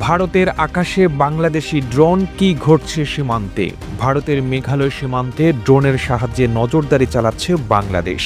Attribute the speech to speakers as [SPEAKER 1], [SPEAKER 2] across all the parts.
[SPEAKER 1] ভারতের আকাশে বাংলাদেশি ড্রোন, কি ঘটছে সীমান্তে? ভারতের মেঘালয় সীমান্তে ড্রোনের সাহায্যে নজরদারি চালাচ্ছে বাংলাদেশ।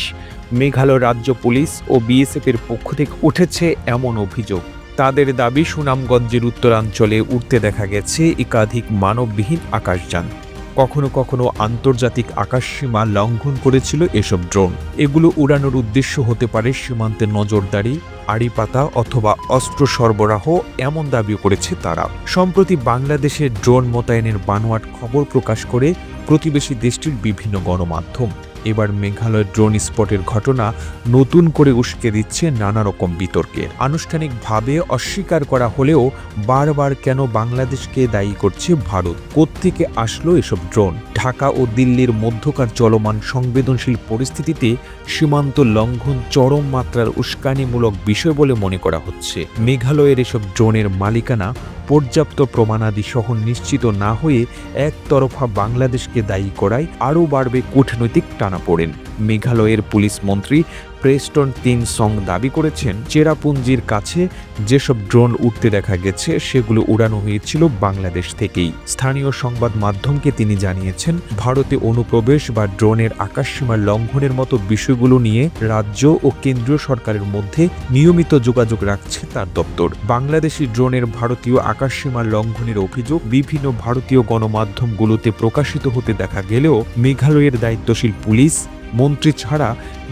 [SPEAKER 1] মেঘালয় রাজ্য পুলিশ ও বিএসএফের পক্ষ থেকে উঠেছে এমন অভিযোগ। তাদের দাবি, সুনামগঞ্জের উত্তরাঞ্চলে উঠতে দেখা গেছে একাধিক মানববিহীন আকাশযান। কখনো কখনো আন্তর্জাতিক আকাশসীমা লঙ্ঘন করেছিল এসব ড্রোন। এগুলো উড়ানোর উদ্দেশ্য হতে পারে সীমান্তে নজরদারি, আড়িপাতা অথবা অস্ত্র সরবরাহ, এমন দাবিও করেছে তারা। সম্প্রতি বাংলাদেশে ড্রোন মোতায়েনের বানোয়াট খবর প্রকাশ করে প্রতিবেশী দেশটির বিভিন্ন গণমাধ্যম। এবার মেঘালয় ড্রোন স্পটের ঘটনা নতুন করে উস্কে দিচ্ছে নানা রকম বিতর্কের। আনুষ্ঠানিকভাবে অস্বীকার করা হলেও বারবার কেন বাংলাদেশকে দায়ী করছে ভারত? কোত্থেকে আসলো এসব ড্রোন? ঢাকা ও দিল্লির মধ্যকার চলমান সংবেদনশীল পরিস্থিতিতে সীমান্ত লঙ্ঘন চরম মাত্রার উস্কানিমূলক বিষয় বলে মনে করা হচ্ছে। মেঘালয়ের এসব ড্রোনের মালিকানা পর্যাপ্ত প্রমাণাদি সহ নিশ্চিত না হয়ে একতরফা বাংলাদেশকে দায়ী করায় আরও বাড়বে কূটনৈতিক টানাপোড়েন। মেঘালয়ের পুলিশ মন্ত্রী প্রেস্টন টিনসং দাবি করেছেন, চেরাপুঞ্জির কাছে যেসব ড্রোন উঠতে দেখা গেছে সেগুলো উড়ানো হয়েছিল বাংলাদেশ থেকেই। স্থানীয় সংবাদ মাধ্যমকে তিনি জানিয়েছেন, ভারতে অনুপ্রবেশ বা ড্রোনের আকাশসীমা লঙ্ঘনের মতো বিষয়গুলো নিয়ে রাজ্য ও কেন্দ্রীয় সরকারের মধ্যে নিয়মিত যোগাযোগ রাখছে তার দপ্তর। বাংলাদেশি ড্রোনের ভারতীয় আকাশসীমা লঙ্ঘনের অভিযোগ বিভিন্ন ভারতীয় গণমাধ্যমগুলোতে প্রকাশিত হতে দেখা গেলেও মেঘালয়ের দায়িত্বশীল পুলিশ মন্ত্রী ছাড়া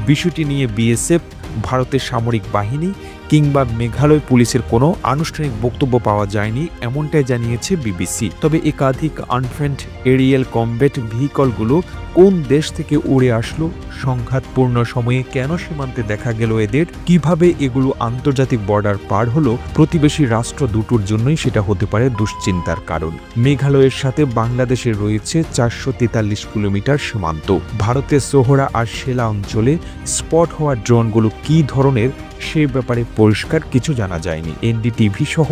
[SPEAKER 1] বিষয়টি নিয়ে বিএসএফ, ভারতের সামরিক বাহিনী কিংবা মেঘালয় পুলিশের কোনো আনুষ্ঠানিক বক্তব্য পাওয়া যায়নি, এমনটাই জানিয়েছে বিবিসি। তবে একাধিক আনফ্রেন্ড এরিয়াল কমব্যাট ভেহিকলগুলো কোন দেশ থেকে উড়ে আসলো? সংঘাতপূর্ণ সময়ে কেন সীমান্তে দেখা গেল এদের? কিভাবে এগুলো আন্তর্জাতিক বর্ডার পার হলো? প্রতিবেশী রাষ্ট্র দুটোর জন্যই সেটা হতে পারে দুশ্চিন্তার কারণ। মেঘালয়ের সাথে বাংলাদেশের রয়েছে 443 কিলোমিটার সীমান্ত। ভারতের সোহরা আর সেলা অঞ্চলে স্পট হওয়া ড্রোনগুলো কী ধরনের সে ব্যাপারে পরিষ্কার কিছু জানা যায়নি। এনডিটিভি সহ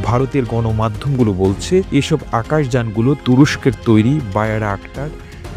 [SPEAKER 1] ভারতের গণমাধ্যমগুলো বলছে, এসব আকাশযানগুলো তুরস্কের তৈরি বায়ারা আক্তার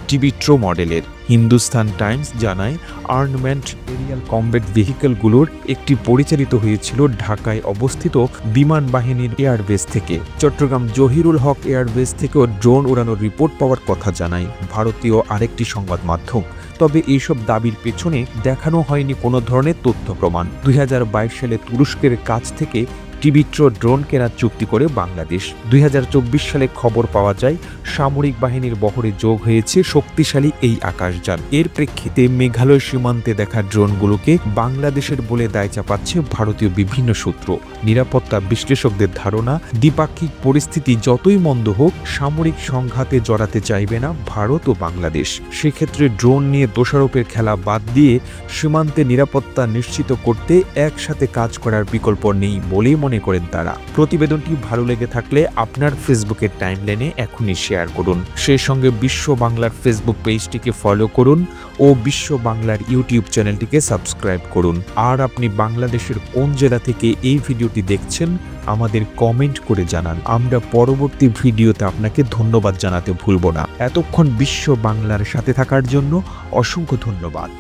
[SPEAKER 1] টিবিট্রো মডেলের। হিন্দুস্তান টাইমস জানায়, আর্মমেন্ট এরিয়াল কমব্যাট ভেহিকলগুলোর একটি পরিচালিত হয়েছিল ঢাকায় অবস্থিত বিমান বাহিনীর এয়ারবেস থেকে। চট্টগ্রাম জহিরুল হক এয়ারবেস থেকেও ড্রোন উড়ানোর রিপোর্ট পাওয়ার কথা জানায় ভারতীয় আরেকটি সংবাদ মাধ্যম। তবে এইসব দাবির পেছনে দেখানো হয়নি কোনো ধরনের তথ্য প্রমাণ। 2022 সালে তুরস্কের কাছ থেকে টিবিট্রো ড্রোন কেনার চুক্তি করে বাংলাদেশ। 2024 সালে খবর পাওয়া যায় সামরিক বাহিনীর বহরে যোগ হয়েছে শক্তিশালী এই আকাশযান। এর প্রেক্ষিতে মেঘালয় সীমান্তে দেখা ড্রোনগুলোকে বাংলাদেশের বলে দায় চাপাচ্ছে ভারতীয় বিভিন্ন সূত্র। নিরাপত্তা বিশ্লেষকদের ধারণা, দ্বিপাক্ষিক পরিস্থিতি যতই মন্দ হোক, সামরিক সংঘাতে জড়াতে চাইবে না ভারত ও বাংলাদেশ। সেক্ষেত্রে ড্রোন নিয়ে দোষারোপের খেলা বাদ দিয়ে সীমান্তে নিরাপত্তা নিশ্চিত করতে একসাথে কাজ করার বিকল্প নেই বলেই মনে করেন তারা। প্রতিবেদনটি ভালো লেগে থাকলে আপনার ফেসবুকের টাইমলাইনে এখনই শেয়ার করুন। সেই সঙ্গে বিশ্ব বাংলার ফেসবুক পেজটিকে ফলো করুন ও বিশ্ব বাংলার ইউটিউব চ্যানেলটিকে সাবস্ক্রাইব করুন। আর আপনি বাংলাদেশের কোন জেলা থেকে এই ভিডিওটি দেখছেন আমাদের কমেন্ট করে জানান। আমরা পরবর্তী ভিডিওতে আপনাকে ধন্যবাদ জানাতে ভুলব না। এতক্ষণ বিশ্ব বাংলার সাথে থাকার জন্য অসংখ্য ধন্যবাদ।